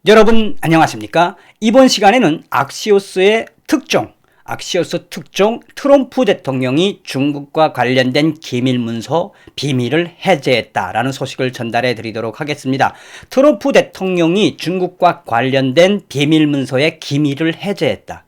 여러분 안녕하십니까? 이번 시간에는 악시오스 특종 트럼프 대통령이 중국과 관련된 기밀 문서 비밀을 해제했다라는 소식을 전달해 드리도록 하겠습니다. 트럼프 대통령이 중국과 관련된 비밀 문서의 기밀을 해제했다.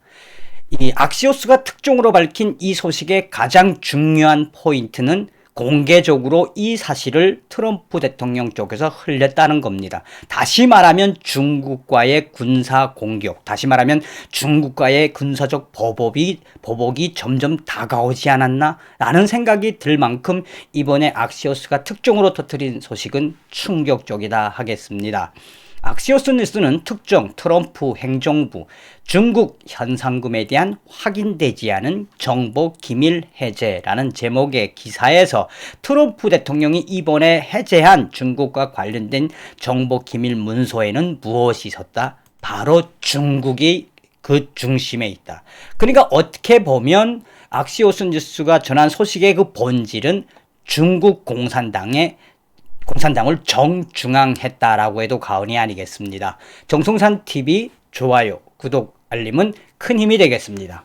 이 악시오스가 특종으로 밝힌 이 소식의 가장 중요한 포인트는 공개적으로 이 사실을 트럼프 대통령 쪽에서 흘렸다는 겁니다. 다시 말하면 중국과의 군사 공격, 다시 말하면 중국과의 군사적 보복이 점점 다가오지 않았나? 라는 생각이 들 만큼 이번에 악시오스가 특종으로 터뜨린 소식은 충격적이다 하겠습니다. 악시오스 뉴스는 특정 트럼프 행정부 중국 현상금에 대한 확인되지 않은 정보 기밀 해제라는 제목의 기사에서 트럼프 대통령이 이번에 해제한 중국과 관련된 정보 기밀 문서에는 무엇이 있었다? 바로 중국이 그 중심에 있다. 그러니까 어떻게 보면 악시오스 뉴스가 전한 소식의 그 본질은 중국 공산당을 정중앙했다라고 해도 과언이 아니겠습니다. 정성산TV 좋아요, 구독, 알림은 큰 힘이 되겠습니다.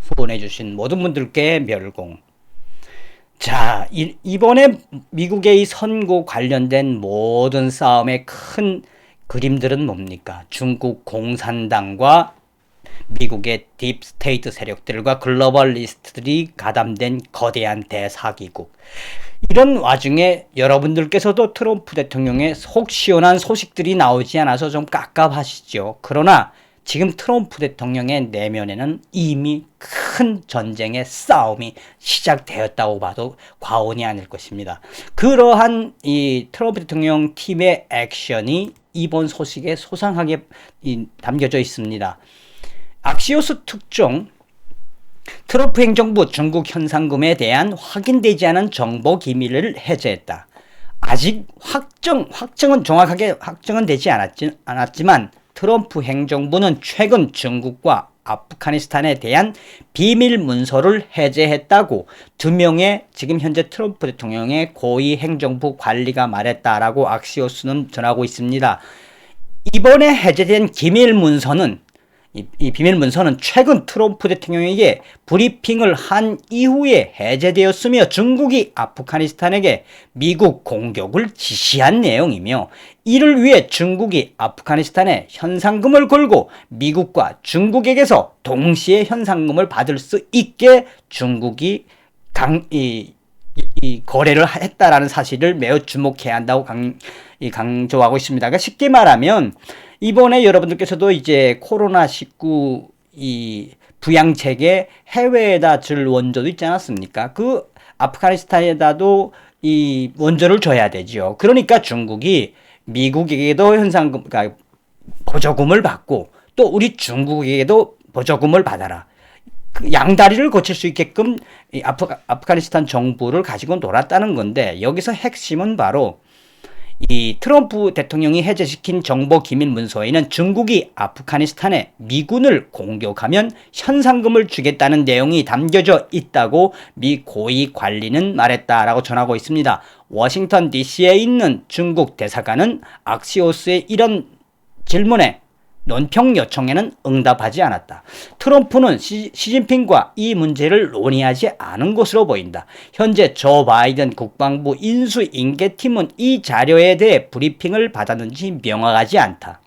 후원해주신 모든 분들께 멸공. 자, 이번에 미국의 이 선거 관련된 모든 싸움의 큰 그림들은 뭡니까? 중국 공산당과 미국의 딥스테이트 세력들과 글로벌리스트들이 가담된 거대한 대사기국. 이런 와중에 여러분들께서도 트럼프 대통령의 속 시원한 소식들이 나오지 않아서 좀 깝깝하시죠. 그러나 지금 트럼프 대통령의 내면에는 이미 큰 전쟁의 싸움이 시작되었다고 봐도 과언이 아닐 것입니다. 그러한 이 트럼프 대통령 팀의 액션이 이번 소식에 소상하게 담겨져 있습니다. 악시오스 특종 트럼프 행정부 중국 현상금에 대한 확인되지 않은 정보 기밀을 해제했다. 아직 확정은 정확하게 확정은 되지 않았지만 트럼프 행정부는 최근 중국과 아프가니스탄에 대한 비밀 문서를 해제했다고 두 명의 지금 현재 트럼프 대통령의 고위 행정부 관리가 말했다라고 악시오스는 전하고 있습니다. 이번에 해제된 기밀 문서는 이 비밀 문서는 최근 트럼프 대통령에게 브리핑을 한 이후에 해제되었으며 중국이 아프가니스탄에게 미국 공격을 지시한 내용이며 이를 위해 중국이 아프가니스탄에 현상금을 걸고 미국과 중국에게서 동시에 현상금을 받을 수 있게 중국이 거래를 했다라는 사실을 매우 주목해야 한다고 강조하고 있습니다. 그러니까 쉽게 말하면 이번에 여러분들께서도 이제 코로나19 이 부양책에 해외에다 줄 원조도 있지 않았습니까? 그 아프가니스탄에다도 이 원조를 줘야 되죠. 그러니까 중국이 미국에게도 현상금, 그러니까 보조금을 받고 또 우리 중국에게도 보조금을 받아라. 그 양다리를 거칠 수 있게끔 이 아프가니스탄 정부를 가지고 놀았다는 건데 여기서 핵심은 바로 이 트럼프 대통령이 해제시킨 정보 기밀 문서에는 중국이 아프가니스탄에 미군을 공격하면 현상금을 주겠다는 내용이 담겨져 있다고 미 고위 관리는 말했다라고 전하고 있습니다. 워싱턴 DC에 있는 중국 대사관은 악시오스의 이런 질문에 논평 요청에는 응답하지 않았다. 트럼프는 시진핑과 이 문제를 논의하지 않은 것으로 보인다. 현재 조 바이든 국방부 인수인계팀은 이 자료에 대해 브리핑을 받았는지 명확하지 않다.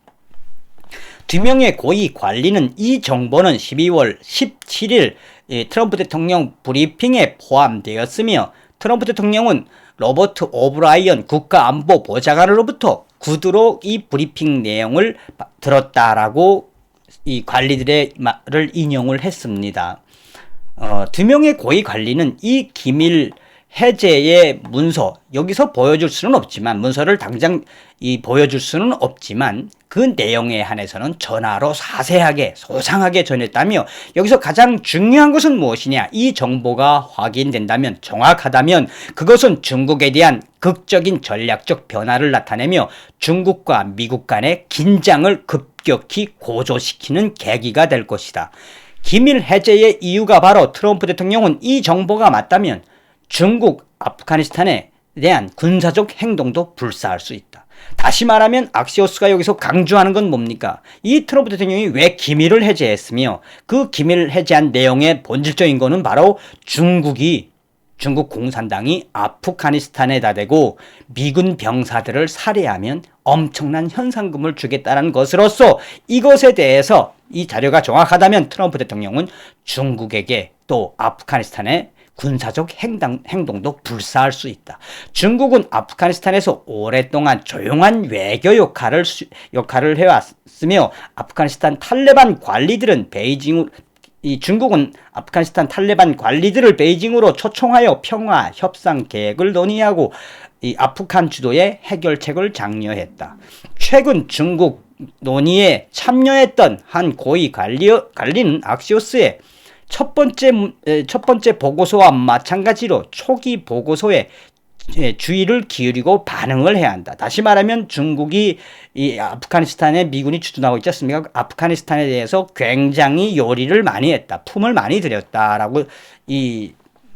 두 명의 고위 관리는 이 정보는 12월 17일 트럼프 대통령 브리핑에 포함되었으며 트럼프 대통령은 로버트 오브라이언 국가안보보좌관으로부터 구두로 이 브리핑 내용을 들었다라고 이 관리들의 말을 인용을 했습니다. 두 명의 고위 관리는 이 기밀 해제의 문서, 여기서 보여줄 수는 없지만, 문서를 당장 보여줄 수는 없지만, 그 내용에 한해서는 전화로 자세하게, 소상하게 전했다며, 여기서 가장 중요한 것은 무엇이냐? 이 정보가 확인된다면, 정확하다면, 그것은 중국에 대한 극적인 전략적 변화를 나타내며, 중국과 미국 간의 긴장을 급격히 고조시키는 계기가 될 것이다. 기밀 해제의 이유가 바로 트럼프 대통령은 이 정보가 맞다면, 중국, 아프가니스탄에 대한 군사적 행동도 불사할 수 있다. 다시 말하면 악시오스가 여기서 강조하는 건 뭡니까? 이 트럼프 대통령이 왜 기밀을 해제했으며 그 기밀을 해제한 내용의 본질적인 거는 바로 중국 공산당이 아프가니스탄에다 대고 미군 병사들을 살해하면 엄청난 현상금을 주겠다는 것으로서 이것에 대해서 이 자료가 정확하다면 트럼프 대통령은 중국에게 또 아프가니스탄에 군사적 행동도 불사할 수 있다. 중국은 아프가니스탄에서 오랫동안 조용한 외교 역할을 해왔으며 아프가니스탄 탈레반 관리들은 중국은 아프가니스탄 탈레반 관리들을 베이징으로 초청하여 평화 협상 계획을 논의하고 이 아프간 주도의 해결책을 장려했다. 최근 중국 논의에 참여했던 한 고위 관리는 악시오스의 첫 번째 보고서와 마찬가지로 초기 보고서에 주의를 기울이고 반응을 해야 한다. 다시 말하면 중국이 이 아프가니스탄에 미군이 주둔하고 있지 않습니까? 아프가니스탄에 대해서 굉장히 요리를 많이 했다. 품을 많이 들였다라고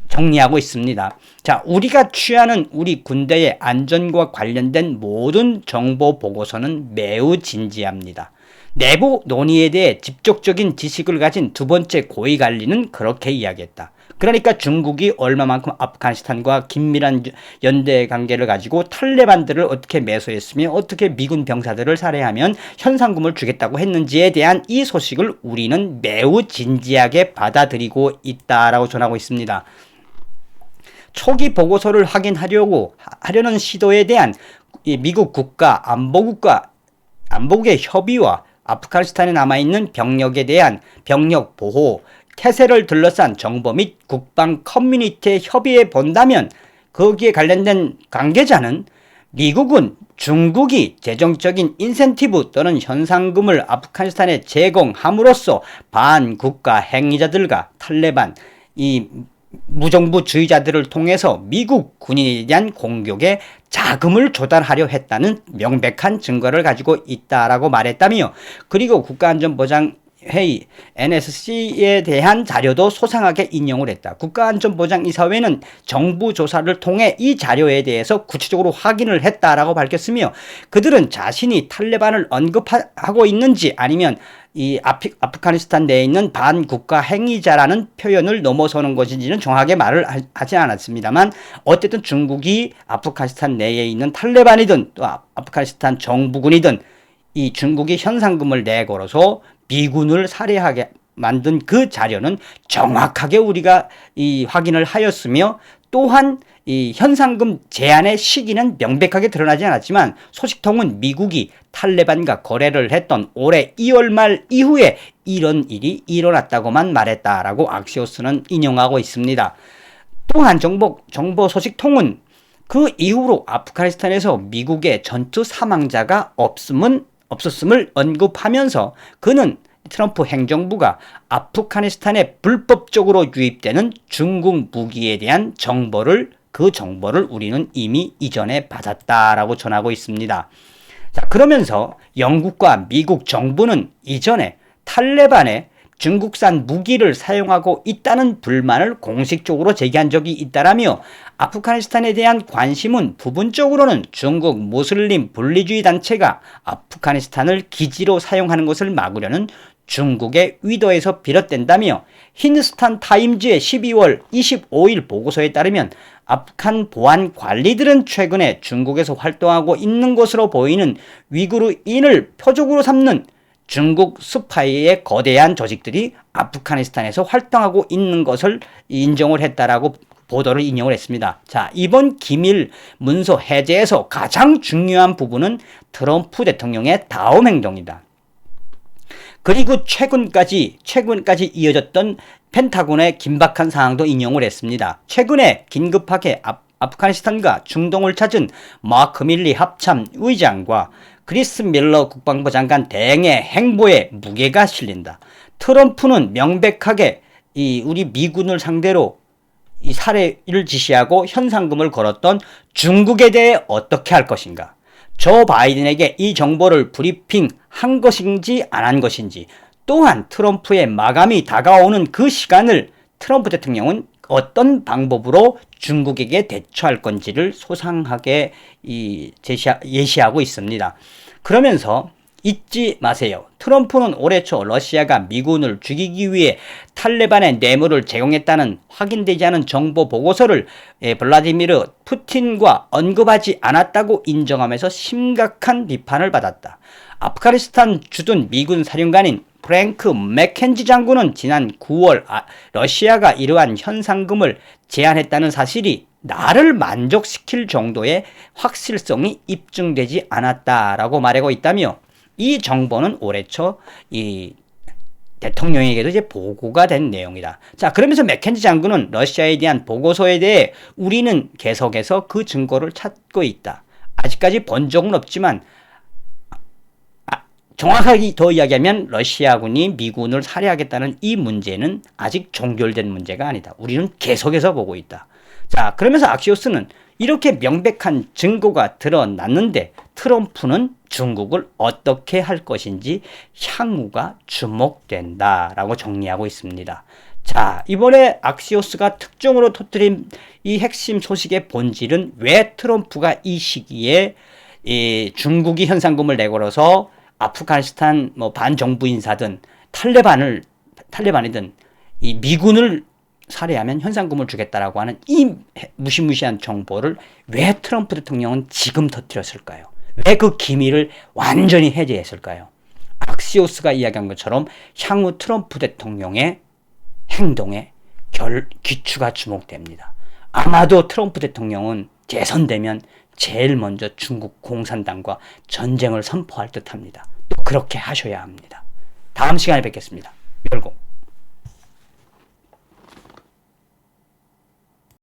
정리하고 있습니다. 자, 우리가 취하는 우리 군대의 안전과 관련된 모든 정보 보고서는 매우 진지합니다. 내부 논의에 대해 직접적인 지식을 가진 두 번째 고위 관리는 그렇게 이야기했다. 그러니까 중국이 얼마만큼 아프가니스탄과 긴밀한 연대 관계를 가지고 탈레반들을 어떻게 매수했으며 어떻게 미군 병사들을 살해하면 현상금을 주겠다고 했는지에 대한 이 소식을 우리는 매우 진지하게 받아들이고 있다라고 전하고 있습니다. 초기 보고서를 하려는 시도에 대한 미국 안보국의 협의와 아프가니스탄에 남아있는 병력에 대한 병력 보호, 태세를 둘러싼 정보 및 국방 커뮤니티의 협의에 본다면 거기에 관련된 관계자는 미국은 중국이 재정적인 인센티브 또는 현상금을 아프가니스탄에 제공함으로써 반국가 행위자들과 탈레반, 무정부주의자들을 통해서 미국 군인에 대한 공격에 자금을 조달하려 했다는 명백한 증거를 가지고 있다라고 말했다며, 그리고 국가안전보장회의 NSC에 대한 자료도 소상하게 인용을 했다. 국가안전보장이사회는 정부 조사를 통해 이 자료에 대해서 구체적으로 확인을 했다라고 밝혔으며, 그들은 자신이 탈레반을 언급하고 있는지 아니면 이 아프가니스탄 내에 있는 반국가 행위자라는 표현을 넘어서는 것인지는 정확하게 말을 하지 않았습니다만, 어쨌든 중국이 아프가니스탄 내에 있는 탈레반이든 또 아프가니스탄 정부군이든 이 중국이 현상금을 내걸어서 미군을 살해하게 만든 그 자료는 정확하게 우리가 확인을 하였으며, 또한 이 현상금 제한의 시기는 명백하게 드러나지 않았지만 소식통은 미국이 탈레반과 거래를 했던 올해 2월 말 이후에 이런 일이 일어났다고만 말했다라고 악시오스는 인용하고 있습니다. 또한 정보 소식통은 그 이후로 아프가니스탄에서 미국의 전투 사망자가 없었음을 언급하면서 그는 트럼프 행정부가 아프가니스탄에 불법적으로 유입되는 중국 무기에 대한 정보를 우리는 이미 이전에 받았다라고 전하고 있습니다. 자, 그러면서 영국과 미국 정부는 이전에 탈레반에 중국산 무기를 사용하고 있다는 불만을 공식적으로 제기한 적이 있다라며, 아프가니스탄에 대한 관심은 부분적으로는 중국 무슬림 분리주의 단체가 아프가니스탄을 기지로 사용하는 것을 막으려는 중국의 의도에서 비롯된다며, 힌두스탄 타임즈의 12월 25일 보고서에 따르면 아프간 보안 관리들은 최근에 중국에서 활동하고 있는 것으로 보이는 위구르인을 표적으로 삼는 중국 스파이의 거대한 조직들이 아프가니스탄에서 활동하고 있는 것을 인정을 했다라고 보도를 인용을 했습니다. 자, 이번 기밀 문서 해제에서 가장 중요한 부분은 트럼프 대통령의 다음 행동이다. 그리고 최근까지 이어졌던 펜타곤의 긴박한 상황도 인용을 했습니다. 최근에 긴급하게 아프가니스탄과 중동을 찾은 마크 밀리 합참 의장과 크리스 밀러 국방부 장관 대행의 행보에 무게가 실린다. 트럼프는 명백하게 우리 미군을 상대로 이 살해를 지시하고 현상금을 걸었던 중국에 대해 어떻게 할 것인가? 조 바이든에게 이 정보를 브리핑한 것인지 안 한 것인지, 또한 트럼프의 마감이 다가오는 그 시간을 트럼프 대통령은 어떤 방법으로 중국에게 대처할 건지를 소상하게 예시하고 있습니다. 그러면서 잊지 마세요. 트럼프는 올해 초 러시아가 미군을 죽이기 위해 탈레반에 뇌물을 제공했다는 확인되지 않은 정보 보고서를 블라디미르 푸틴과 언급하지 않았다고 인정하면서 심각한 비판을 받았다. 아프가니스탄 주둔 미군 사령관인 프랭크 맥켄지 장군은 지난 9월 러시아가 이러한 현상금을 제안했다는 사실이 나를 만족시킬 정도의 확실성이 입증되지 않았다라고 말하고 있다며, 이 정보는 올해 초 이 대통령에게도 이제 보고가 된 내용이다. 자, 그러면서 맥켄지 장군은 러시아에 대한 보고서에 대해 우리는 계속해서 그 증거를 찾고 있다. 아직까지 본 적은 없지만, 정확하게 더 이야기하면 러시아군이 미군을 살해하겠다는 이 문제는 아직 종결된 문제가 아니다. 우리는 계속해서 보고 있다. 자, 그러면서 악시오스는 이렇게 명백한 증거가 드러났는데 트럼프는 중국을 어떻게 할 것인지 향후가 주목된다라고 정리하고 있습니다. 자, 이번에 악시오스가 특종으로 터뜨린 이 핵심 소식의 본질은 왜 트럼프가 이 시기에 중국이 현상금을 내걸어서 아프가니스탄 반정부 인사든 탈레반이든 이 미군을 살해하면 현상금을 주겠다라고 하는 이 무시무시한 정보를 왜 트럼프 대통령은 지금 터뜨렸을까요? 왜 그 기밀을 완전히 해제했을까요? 악시오스가 이야기한 것처럼 향후 트럼프 대통령의 행동에 귀추가 주목됩니다. 아마도 트럼프 대통령은 재선되면 제일 먼저 중국 공산당과 전쟁을 선포할 듯합니다. 또 그렇게 하셔야 합니다. 다음 시간에 뵙겠습니다. 열공.